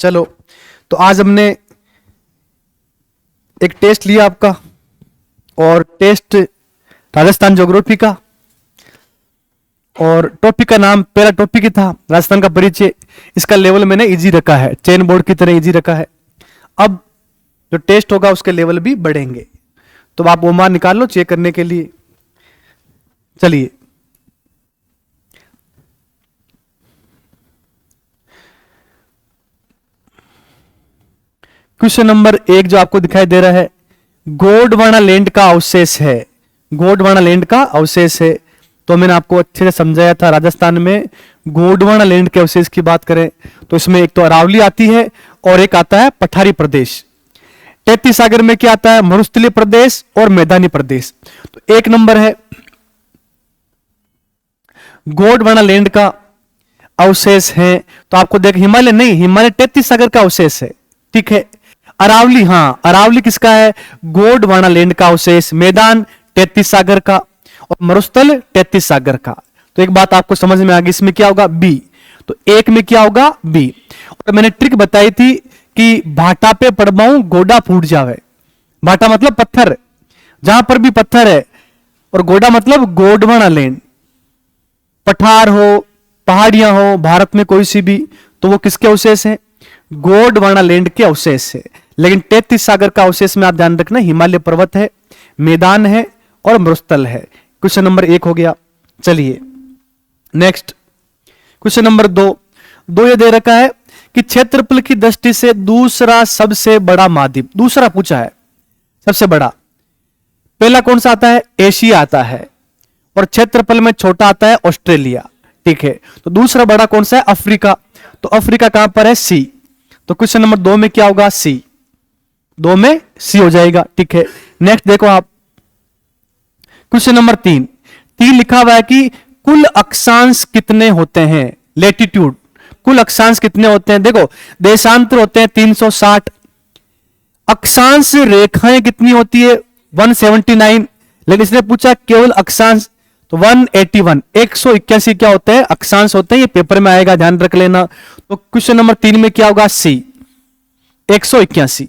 चलो, तो आज हमने एक टेस्ट लिया आपका, और टेस्ट राजस्थान ज्योग्राफी का, और टॉपिक का नाम, पहला टॉपिक ही था राजस्थान का परिचय। इसका लेवल मैंने इजी रखा है, चेन बोर्ड की तरह इजी रखा है। अब जो टेस्ट होगा उसके लेवल भी बढ़ेंगे, तो आप वो मान निकाल लो चेक करने के लिए। चलिए, क्वेश्चन नंबर 1 जो आपको दिखाई दे रहा है, गोंडवाना लैंड का अवशेष है। गोंडवाना लैंड का अवशेष है, तो मैंने आपको अच्छे से समझाया था। राजस्थान में गोंडवाना लैंड के अवशेष की बात करें तो इसमें एक तो अरावली आती है और एक आता है पठारी प्रदेश। 33 सागर में क्या आता है, मरुस्थलीय प्रदेश और मैदानी प्रदेश। तो एक नंबर है गोंडवाना लैंड का अवशेष है। तो आपको देख, हिमालय नहीं, हिमालय 33 सागर का अवशेष है, ठीक है। अरावली, हाँ अरावली किसका है, गोंडवाना लैंड का अवशेष। मैदान 33 सागर का और मरुस्थल 33 सागर का। तो एक बात आपको समझ में आ गई, इसमें क्या होगा, बी। तो एक में क्या होगा, बी। और मैंने ट्रिक बताई थी कि भाटा पे पड़बाऊं गोडा फूट जावे। भाटा मतलब पत्थर, जहां पर भी पत्थर है, और गोडा मतलब गोंडवाना लैंड। पठार हो, पहाड़ियां हो, भारत में कोई सी भी, तो वो किसके अवशेष है, गोंडवाना लैंड के अवशेष है। लेकिन 33 सागर का अवशेष में आप ध्यान रखना, हिमालय पर्वत है, मैदान है और मरुस्थल है। क्वेश्चन नंबर 1 हो गया। चलिए नेक्स्ट, क्वेश्चन नंबर 2 ये दे रखा है कि क्षेत्रफल की दृष्टि से दूसरा सबसे बड़ा महाद्वीप, दूसरा पूछा है सबसे बड़ा। पहला कौन सा आता है, एशिया आता है, और क्षेत्रफल में छोटा आता है ऑस्ट्रेलिया, ठीक है। तो दूसरा बड़ा कौन सा है, अफ्रीका। तो अफ्रीका कहां पर है, सी। तो क्वेश्चन नंबर 2 में क्या होगा, सी। 2 में सी हो जाएगा, ठीक है। नेक्स्ट देखो आप, क्वेश्चन नंबर 3 लिखा हुआ है कि कुल अक्षांश कितने होते हैं, लेटीट्यूड, कुल अक्षांश कितने होते हैं। देखो, देशांतर होते हैं 360, अक्षांश रेखाएं कितनी होती है 179, लेकिन इसने पूछा केवल अक्षांश, तो 181, 181 क्या होते हैं, अक्षांश होते हैं। ये पेपर में आएगा, ध्यान रख लेना। तो क्वेश्चन नंबर 3 में क्या होगा, सी, 181,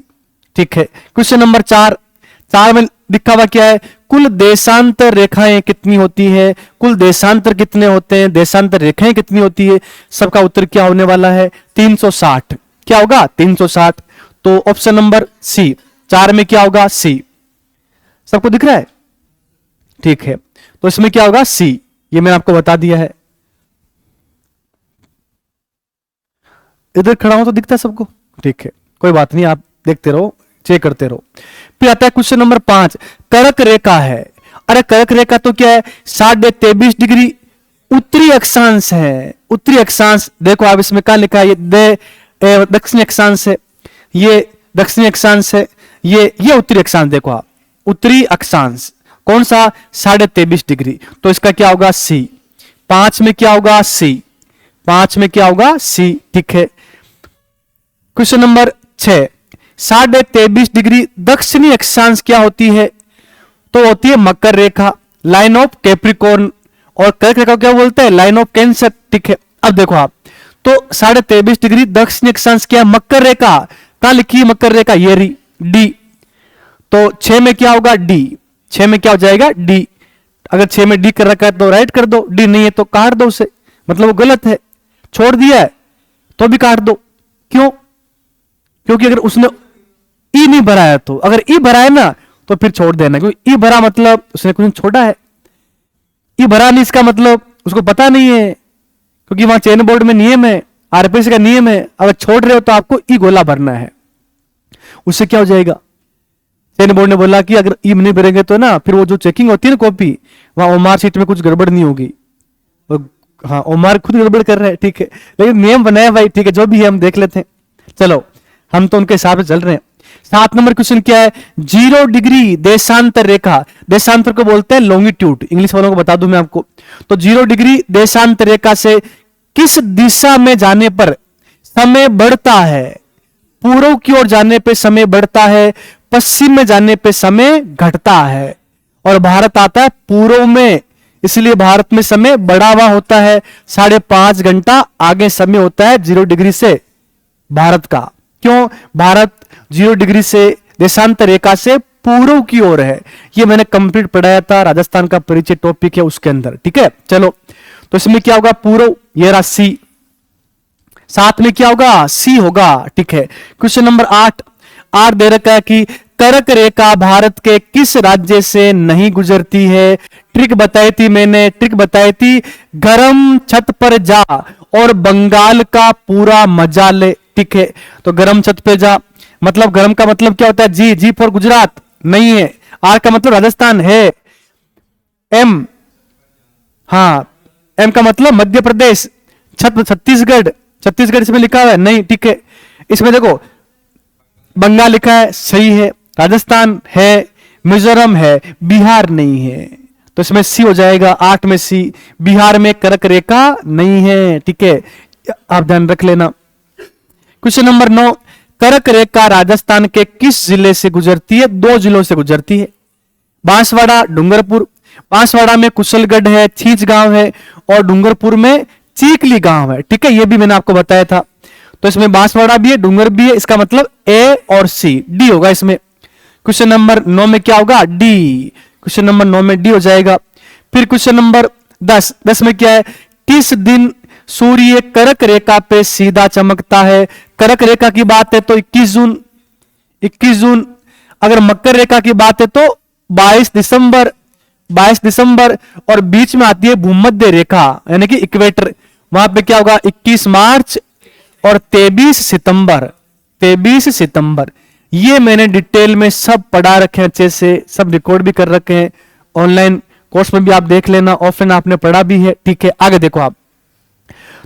ठीक है। क्वेश्चन नंबर 4 में लिखा हुआ क्या है, कुल देशांतर रेखाएं कितनी होती है, कुल देशांतर कितने होते हैं, देशांतर रेखाएं कितनी होती है। सबका उत्तर क्या होने वाला है, 360। क्या होगा, 360। तो ऑप्शन नंबर सी, 4 में क्या होगा, सी। सबको दिख रहा है, ठीक है। तो इसमें क्या होगा, सी। ये मैंने आपको बता दिया है। इधर खड़ा हूं तो दिखता है सबको, ठीक है, कोई बात नहीं, आप देखते रहो, चेक करते रहो। फिर आता है क्वेश्चन नंबर 5, कर्क रेखा है। अरे कर्क रेखा तो क्या है, 23.5 डिग्री उत्तरी अक्षांश है। उत्तरी अक्षांश देखो आप, इसमें क्या लिखा है, ये दक्षिणी अक्षांश है, ये दक्षिणी अक्षांश है, ये उत्तरी अक्षांश। देखो आप, उत्तरी अक्षांश कौन सा, 23.5 डिग्री। तो इसका क्या होगा, सी। 5 में क्या होगा, सी। 5 में क्या होगा, सी, ठीक है। क्वेश्चन नंबर 6, 23.5 डिग्री दक्षिणी अक्षांश क्या होती है, तो होती है मकर रेखा, लाइन ऑफ कैप्रिकॉर्न। और कर्क रेखा क्या बोलते हैं, लाइन ऑफ कैंसर, ठीक है। अब देखो आप, तो 23.5 डिग्री दक्षिणी अक्षांश क्या है, मकर रेखा। कहां लिखी है मकर रेखा, ये रही, डी। तो 6 में क्या होगा, डी। 6 में क्या हो जाएगा, डी। अगर 6 में डी कर रखा है तो राइट कर दो, डी नहीं है तो काट दो उसे, मतलब वो गलत है। छोड़ दिया है तो भी काट दो, क्यों, क्योंकि अगर उसने ई नहीं भरा है, तो अगर ई भरा है ना तो फिर छोड़ देना, क्योंकि ई भरा मतलब उसने कुछ छोड़ा है। ई भरा नहीं, इसका मतलब उसको पता नहीं है, क्योंकि वहां चेन बोर्ड में नियम है, आरपीएस का नियम है, अगर छोड़ रहे हो तो आपको ई गोला भरना है। उससे क्या हो जाएगा, चेन बोर्ड ने बोला कि अगर ई नहीं भरेंगे तो ना, फिर वो जो चेकिंग होती है ना कॉपी, वहां ओमार सीट में कुछ गड़बड़ नहीं होगी। हाँ, ओमार खुद गड़बड़ कर रहे हैं, ठीक है, लेकिन नियम बनाया भाई, ठीक है, जो भी है हम देख लेते हैं। चलो, हम तो उनके हिसाब से चल रहे हैं। 7 नंबर क्वेश्चन क्या है, 0 डिग्री देशांतर रेखा। देशांतर को बोलते हैं लॉन्गिट्यूड, इंग्लिश वालों को बता दूं मैं आपको। तो 0 डिग्री देशांतर रेखा से किस दिशा में जाने पर समय बढ़ता है, पूर्व की ओर जाने पे समय बढ़ता है, पश्चिम में जाने पे समय घटता है। और भारत आता है पूर्व में, इसलिए भारत में समय बढ़ा हुआ होता है, 5.5 घंटा आगे समय होता है 0 डिग्री से। भारत का। क्यों? भारत 0 डिग्री से देशांतर रेखा से पूर्व की ओर है। ये मैंने कंप्लीट पढ़ाया था, राजस्थान का परिचय टॉपिक है उसके अंदर। ठीक है, चलो तो इसमें क्या होगा? पूर्व, ये रहा सी। साथ में क्या होगा? सी होगा। ठीक है, क्वेश्चन नंबर 8 8 दे रखा है कि कर्क रेखा भारत के किस राज्य से नहीं गुजरती है? ट्रिक बताई थी मैंने, ट्रिक बताई थी, गरम छत पर जा और बंगाल का पूरा मजा ले। ठीक है, तो गरम छत पे जा, मतलब गरम का मतलब क्या होता है? जी, जी फॉर गुजरात नहीं है, आर का मतलब राजस्थान है, एम, हाँ एम का मतलब मध्य प्रदेश, छत्तीसगढ़, छत्तीसगढ़ इसमें लिखा हुआ है नहीं। ठीक है, इसमें देखो बंगाल लिखा है, सही है, राजस्थान है, मिजोरम है, बिहार नहीं है, तो इसमें सी हो जाएगा। 8 में सी, बिहार में कर्क रेखा नहीं है। ठीक है, आप ध्यान रख लेना। क्वेश्चन नंबर 9 कर्क रेखा राजस्थान के किस जिले से गुजरती है? 2 जिलों से गुजरती है, बांसवाड़ा, डूंगरपुर। बांसवाड़ा में कुशलगढ़ है, छींच गांव है, और डूंगरपुर में चीकली गांव है। ठीक है, ये भी मैंने आपको बताया था। तो इसमें बांसवाड़ा भी है, डूंगर भी है, इसका मतलब ए और सी, डी होगा इसमें। क्वेश्चन नंबर 9 में क्या होगा? डी। क्वेश्चन नंबर 9 में डी हो जाएगा। फिर क्वेश्चन नंबर 10 में क्या है? किस दिन सूर्य कर्क रेखा पे सीधा चमकता है? कर्क रेखा की बात है तो 21 जून, 21 जून। अगर मकर रेखा की बात है तो 22 दिसंबर, 22 दिसंबर। और बीच में आती है भूमध्य रेखा यानी कि इक्वेटर, वहां पे क्या होगा? 21 मार्च और 23 सितंबर, 23 सितंबर। ये मैंने डिटेल में सब पढ़ा रखे हैं, अच्छे से सब रिकॉर्ड भी कर रखे हैं, ऑनलाइन कोर्स में भी आप देख लेना, ऑफलाइन आपने पढ़ा भी है। ठीक है, आगे देखो आप,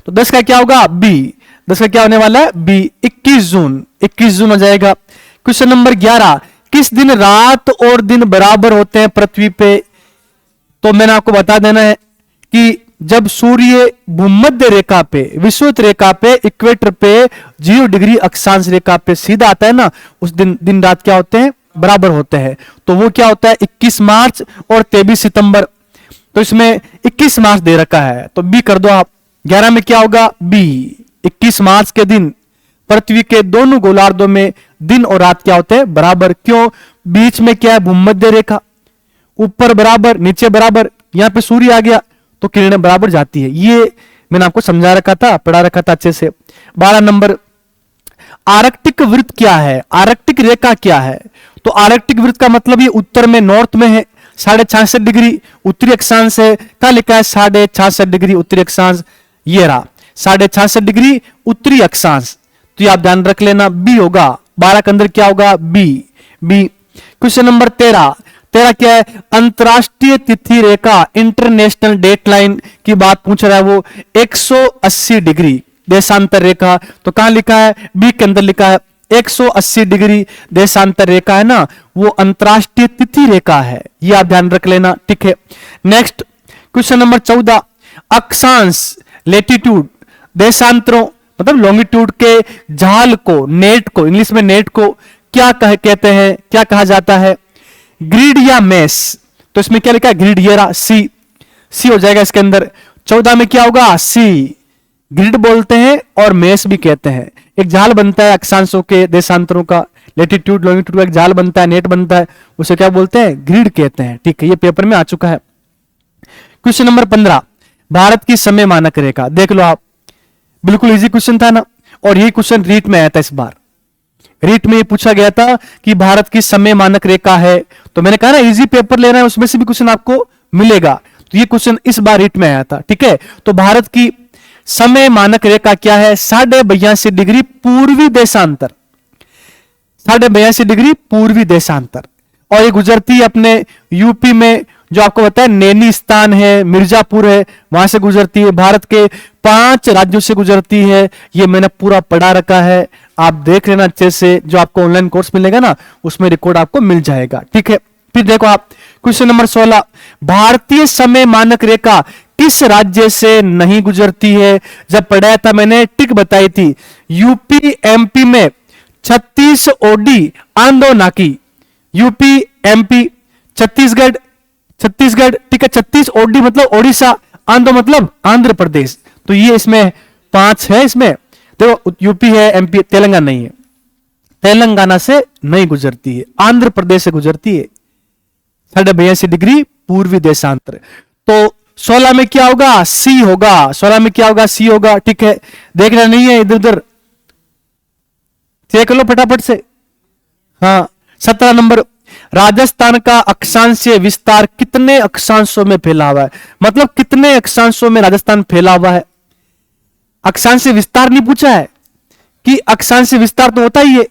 तो 10 का क्या होगा? बी। 10 का क्या होने वाला है? बी, 21 जून, 21 जून हो जाएगा। क्वेश्चन नंबर 11 किस दिन रात और दिन बराबर होते हैं पृथ्वी पे? तो मैंने आपको बता देना है कि जब सूर्य भूमध्य रेखा पे, विषुवत रेखा पे, इक्वेटर पे 0 डिग्री अक्षांश रेखा पे सीधा आता है ना, उस दिन दिन रात क्या होते हैं? बराबर होते हैं। तो वो क्या होता है? 21 मार्च और 23 सितंबर। तो इसमें 21 मार्च दे रखा है, तो बी कर दो आप। 11 में क्या होगा? बी। 21 मार्च के दिन पृथ्वी के दोनों गोलार्धों में दिन और रात क्या होते हैं? बराबर। क्यों? बीच में क्या है? भूमध्य रेखा, ऊपर बराबर, नीचे बराबर, यहां पे सूर्य आ गया तो किरणें बराबर जाती है। ये मैंने आपको समझा रखा था, पढ़ा रखा था अच्छे से। 12 नंबर आर्कटिक वृत्त क्या है? आर्कटिक रेखा क्या है? तो आर्कटिक वृत्त का मतलब ये उत्तर में, नॉर्थ में है, 66.5 डिग्री उत्तरी अक्षांश है। क्या लिखा है? 66.5 डिग्री उत्तरी अक्षांश, ये रहा 66.5 डिग्री उत्तरी अक्षांश। तो ये आप ध्यान रख लेना, बी होगा। 12 के अंदर क्या होगा? B, B. क्वेश्चन नंबर 13 क्या है? अंतरराष्ट्रीय तिथि रेखा, इंटरनेशनल डेट लाइन की बात पूछ रहा है वो, 180 डिग्री देशांतर रेखा। तो कहां लिखा है? बी के अंदर लिखा है 180 डिग्री देशांतर रेखा है ना, वो अंतरराष्ट्रीय तिथि रेखा है, ये आप ध्यान रख लेना। ठीक है, नेक्स्ट क्वेश्चन नंबर 14 अक्षांश, लेटीट्यूड, देशांतरों मतलब लॉन्गिट्यूड के जाल को, नेट को, इंग्लिश में नेट को क्या कहते हैं, क्या कहा जाता है? ग्रिड या मेस। तो इसमें क्या लिखा है? ग्रिड, ये रहा सी, सी हो जाएगा इसके अंदर। 14 में क्या होगा? सी। ग्रिड बोलते हैं और मेस भी कहते हैं, एक जाल बनता है अक्षांशों के, देशांतरों का, लेटीट्यूड लॉन्गिट्यूड का एक जाल बनता है, नेट बनता है, उसे क्या बोलते हैं? ग्रिड कहते हैं। ठीक है, ये पेपर में आ चुका है। क्वेश्चन नंबर 15 भारत की समय मानक रेखा, देख लो आप, बिल्कुल इजी क्वेश्चन था ना, और यही क्वेश्चन रीट में आया था इस बार। रीट में ये पूछा गया था कि भारत की समय मानक रेखा है, तो मैंने कहा ना इजी पेपर लेना है, उसमें से भी क्वेश्चन आपको मिलेगा। तो ये क्वेश्चन इस बार रीट में आया था। ठीक है, तो भारत की समय मानक रेखा क्या है? 82.5 डिग्री पूर्वी देशांतर, 82.5 डिग्री पूर्वी देशांतर, और ये गुजरती है अपने यूपी में, जो आपको पता है नैनी स्थान है, मिर्जापुर है, वहां से गुजरती है। भारत के 5 राज्यों से गुजरती है, ये मैंने पूरा पढ़ा रखा है, आप देख लेना अच्छे से, जो आपको ऑनलाइन कोर्स मिलेगा ना उसमें रिकॉर्ड आपको मिल जाएगा। ठीक है, फिर देखो आप क्वेश्चन नंबर 16 भारतीय समय मानक रेखा किस राज्य से नहीं गुजरती है? जब पढ़ाया था मैंने टिक बताई थी, यूपी एमपी में 36 ओडी आंदो नाकी, यूपी एमपी, छत्तीसगढ़, ठीक है, 36 ओडी मतलब ओडिशा, आंध्र मतलब आंध्र प्रदेश। तो ये इसमें 5 है इसमें। देखो यूपी है, एमपी, तेलंगाना नहीं है, तेलंगाना से नहीं गुजरती है, आंध्र प्रदेश से गुजरती है। 82 डिग्री पूर्वी देशांतर। तो 16 में क्या होगा, सी होगा, 16 में क्या होगा, सी होगा। ठीक है, देखना नहीं है इधर उधर, चेक लो फटाफट से। हाँ, 17 नंबर, राजस्थान का अक्षांशीय विस्तार कितने अक्षांशों में फैला हुआ है, मतलब कितने अक्षांशों में राजस्थान फैला हुआ है। अक्षांशीय विस्तार नहीं पूछा है, कि अक्षांशीय विस्तार तो होता ही है,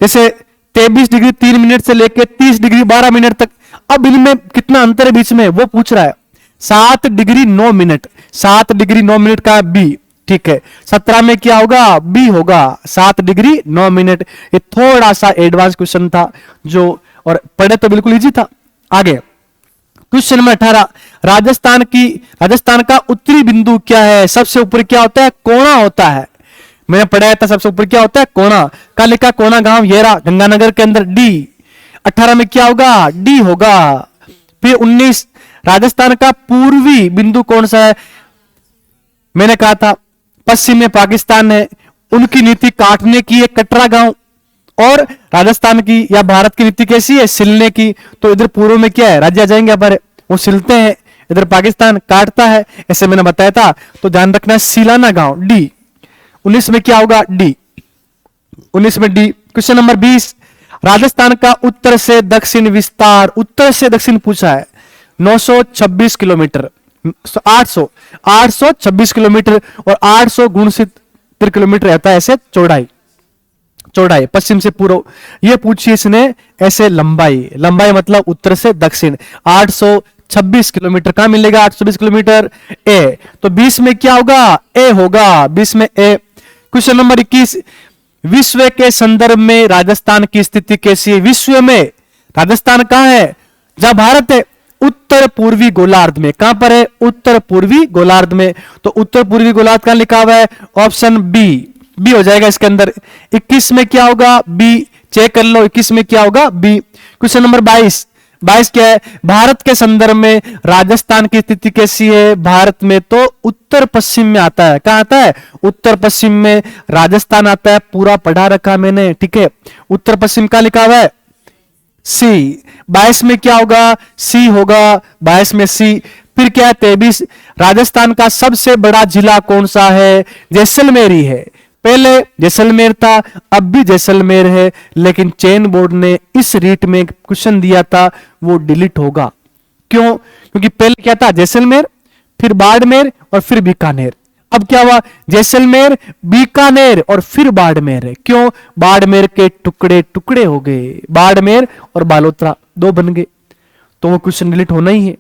जैसे 23 डिग्री 3 मिनट से लेकर 30 डिग्री 12 मिनट तक, अब इनमें कितना अंतर है बीच में वो पूछ रहा है। 7 डिग्री 9 मिनट, 7 डिग्री 9 मिनट का बी। ठीक है, 17 में क्या होगा, बी होगा, 7 डिग्री 9 मिनट। ये थोड़ा सा एडवांस क्वेश्चन था जो, और पढ़े तो बिल्कुल इजी था। आगे क्वेश्चन नंबर 18, राजस्थान का उत्तरी बिंदु क्या है, सबसे ऊपर क्या होता है, कोणा होता है। मैंने पढ़ाया था सबसे ऊपर क्या होता है, कोणा। का लिखा कोणा गांव, ये रहा गंगानगर के अंदर, डी। 18 में क्या होगा, डी होगा। फिर 19, राजस्थान का पूर्वी बिंदु कौन सा है, मैंने कहा था पश्चिम में पाकिस्तान है, उनकी नीति काटने की है, कटरा गांव। और राजस्थान की या भारत की नीति कैसी है, सिलने की। तो इधर पूर्व में क्या है, राज्य आ जाएंगे हमारे, वो सिलते हैं, इधर पाकिस्तान काटता है, ऐसे मैंने बताया था। तो ध्यान रखना, सिलाना गांव, डी। 19 में क्या होगा, डी। 19 में डी। क्वेश्चन नंबर 20, राजस्थान का उत्तर से दक्षिण विस्तार, उत्तर से दक्षिण पूछा है, 926 किलोमीटर, 826 किलोमीटर, और 869 किलोमीटर रहता है ऐसे चौड़ाई, पश्चिम से पूर्व। ये पूछी इसने ऐसे लंबाई मतलब उत्तर से दक्षिण। 826 किलोमीटर कहां मिलेगा, 820 किलोमीटर, ए। तो 20 में क्या होगा, ए होगा, 20 में ए। क्वेश्चन नंबर 21, विश्व के संदर्भ में राजस्थान की स्थिति कैसी है, विश्व में राजस्थान कहां है, जहां भारत है, उत्तर पूर्वी गोलार्ध में। कहां पर है, उत्तर पूर्वी गोलार्ध में। तो उत्तर पूर्वी गोलार्ध कहां लिखा हुआ है, ऑप्शन बी, बी हो जाएगा इसके अंदर। 21 में क्या होगा, बी, चेक कर लो 21 में क्या होगा, बी। क्वेश्चन नंबर 22 क्या है, भारत के संदर्भ में राजस्थान की स्थिति कैसी है, भारत में तो उत्तर पश्चिम में आता है। कहां आता है, उत्तर पश्चिम में राजस्थान आता है, पूरा पढ़ा रखा मैंने। ठीक है, उत्तर पश्चिम का लिखा हुआ है, सी। 22 में क्या होगा, सी होगा, 22 में सी। फिर क्या है 23, राजस्थान का सबसे बड़ा जिला कौन सा है, जैसलमेर ही है। पहले जैसलमेर था, अब भी जैसलमेर है, लेकिन चयन बोर्ड ने इस रीट में क्वेश्चन दिया था, वो डिलीट होगा। क्यों, क्योंकि पहले क्या था, जैसलमेर, फिर बाड़मेर और फिर बीकानेर। अब क्या हुआ, जैसलमेर, बीकानेर और फिर बाड़मेर है। क्यों, बाड़मेर के टुकड़े टुकड़े हो गए, बाड़मेर और बालोतरा 2 बन गए, तो वो क्वेश्चन डिलीट होना ही है।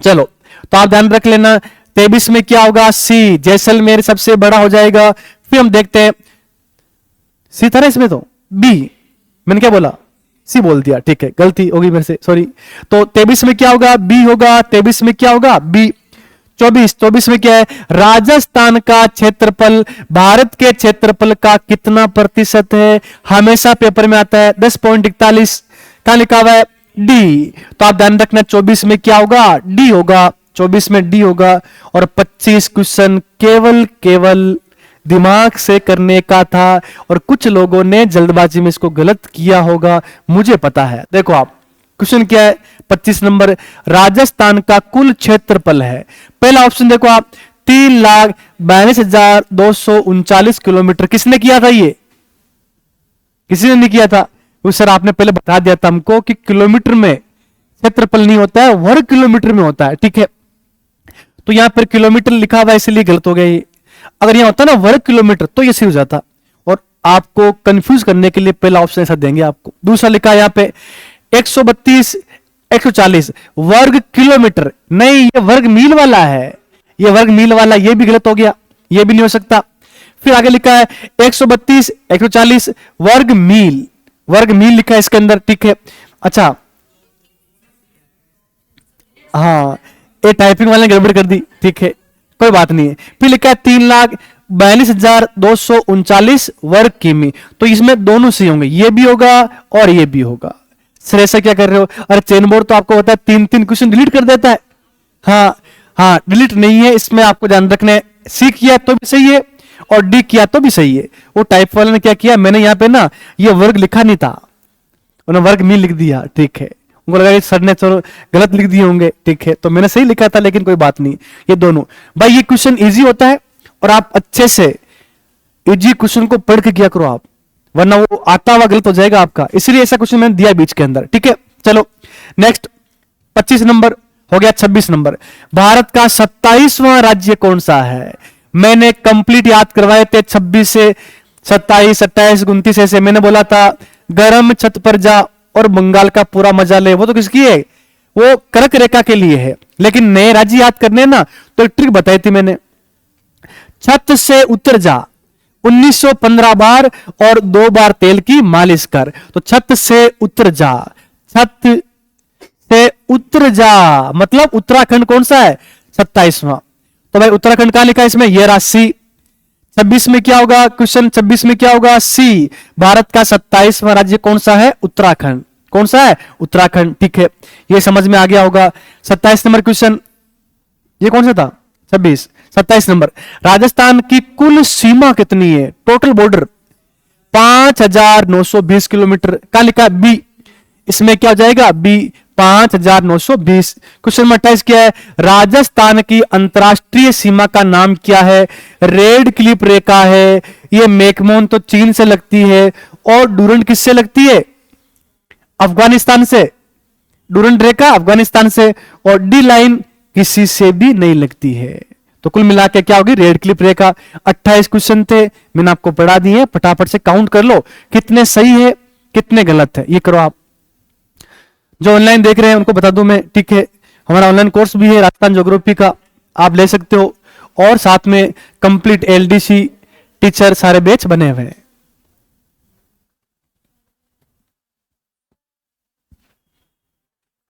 चलो, तो आप ध्यान रख लेना, 23 में क्या होगा, सी, जैसलमेर सबसे बड़ा हो जाएगा। फिर हम देखते हैं, सी था ना इसमें, तो बी, मैंने क्या बोला, सी बोल दिया, ठीक है, गलती होगी मेरे से, सॉरी। तो 23 में क्या होगा, बी होगा, 23 में क्या होगा, बी। 24 में क्या है, राजस्थान का क्षेत्रफल भारत के क्षेत्रफल का कितना प्रतिशत है, हमेशा पेपर में आता है 10.41, कहां लिखा हुआ है, डी। तो आप ध्यान रखना 24 में क्या होगा, डी होगा, 24 में डी होगा। और 25 क्वेश्चन केवल दिमाग से करने का था, और कुछ लोगों ने जल्दबाजी में इसको गलत किया होगा, मुझे पता है। देखो आप, क्वेश्चन क्या है, 25 नंबर, राजस्थान का कुल क्षेत्रफल है, पहला ऑप्शन देखो आप, 3,42,239 किलोमीटर। किसने किया था, ये किसी ने नहीं किया था, तो सर आपने पहले बता दिया था हमको कि किलोमीटर में क्षेत्रफल नहीं होता है, वर्ग किलोमीटर में होता है। ठीक है, तो यहां पर किलोमीटर लिखा हुआ है, इसलिए गलत हो गया ये। अगर यहां होता ना वर्ग किलोमीटर तो ये सही हो जाता, और आपको कंफ्यूज करने के लिए पहला ऑप्शन ऐसा देंगे आपको। दूसरा लिखा है यहां पे 132 140 वर्ग किलोमीटर, नहीं ये वर्ग मील वाला है, ये वर्ग मील वाला, ये भी गलत हो गया, ये भी नहीं हो सकता। फिर आगे लिखा है 132 140 वर्ग मील लिखा है इसके अंदर। ठीक है, अच्छा, हाँ, ये टाइपिंग वाले ने गड़बड़ कर दी, ठीक है, कोई बात नहीं है। फिर लिखा है 3,42,239 वर्ग किमी, तो इसमें दोनों सही होंगे, ये भी होगा और ये भी होगा। सर ऐसा क्या कर रहे हो, अरे चेन बोर्ड तो आपको होता है 3 क्वेश्चन डिलीट कर देता है। हाँ, डिलीट नहीं है, इसमें आपको ध्यान रखना है, सी किया तो भी सही है और डी किया तो भी सही है। वो टाइप वाले ने क्या किया, मैंने यहाँ पे ना ये वर्ग लिखा नहीं था, उन्होंने वर्ग मी लिख दिया, ठीक है। उनको लगा कि सर ने चलो गलत लिख दिए होंगे, ठीक है, तो मैंने सही लिखा था, लेकिन कोई बात नहीं। ये दोनों भाई, ये क्वेश्चन इजी होता है और आप अच्छे से इजी क्वेश्चन को पढ़ के किया करो आप, वरना वो आता हुआ गलत हो जाएगा आपका, इसलिए ऐसा क्वेश्चन मैंने दिया बीच के अंदर, ठीक है। चलो नेक्स्ट 25 नंबर हो गया। 26 नंबर, भारत का 27वां राज्य कौन सा है? मैंने कंप्लीट याद करवाए थे 26 से 27, 28, 29 ऐसे। मैंने बोला था गर्म छत पर जा और बंगाल का पूरा मजा ले, वो तो किसकी है, वो कर्क रेखा के लिए है। लेकिन नए राज्य याद करने ना, तो एक ट्रिक बताई थी मैंने, छत से उतर जा 1915 बार और 2 बार तेल की मालिश कर। तो छत से उतर जा, छत से उतर जा मतलब उत्तराखंड कौन सा है, 27वां। तो भाई उत्तराखंड कहां लिखा है इसमें, ये राशि 26 में क्या होगा, क्वेश्चन 26 में क्या होगा, सी। भारत का 27वां राज्य कौन सा है, उत्तराखंड। कौन सा है, उत्तराखंड, ठीक है, ये समझ में आ गया होगा। 27 नंबर क्वेश्चन, ये कौन सा था, 26, 27 नंबर, राजस्थान की कुल सीमा कितनी है, टोटल बॉर्डर 5920 किलोमीटर। कहां लिखा, बी, इसमें क्या हो जाएगा, बी 5920। क्वेश्चन नंबर 28 क्या है, राजस्थान की अंतरराष्ट्रीय सीमा का नाम क्या है, रेड क्लिप रेखा है। ये मैकमोहन तो चीन से लगती है और डूरंड किससे लगती है, अफगानिस्तान से, डूरंड रेखा अफगानिस्तान से, और डी लाइन किसी से भी नहीं लगती है। तो कुल मिला के क्या होगी, रेड क्लिप रेखा। 28 क्वेश्चन थे, मैंने आपको पढ़ा दिए, फटाफट से काउंट कर लो कितने सही है कितने गलत है, ये करो आप। जो ऑनलाइन देख रहे हैं उनको बता दूं मैं, ठीक है, हमारा ऑनलाइन कोर्स भी है राजस्थान ज्योग्राफी का, आप ले सकते हो, और साथ में कंप्लीट एलडीसी टीचर सारे बैच बने हुए हैं।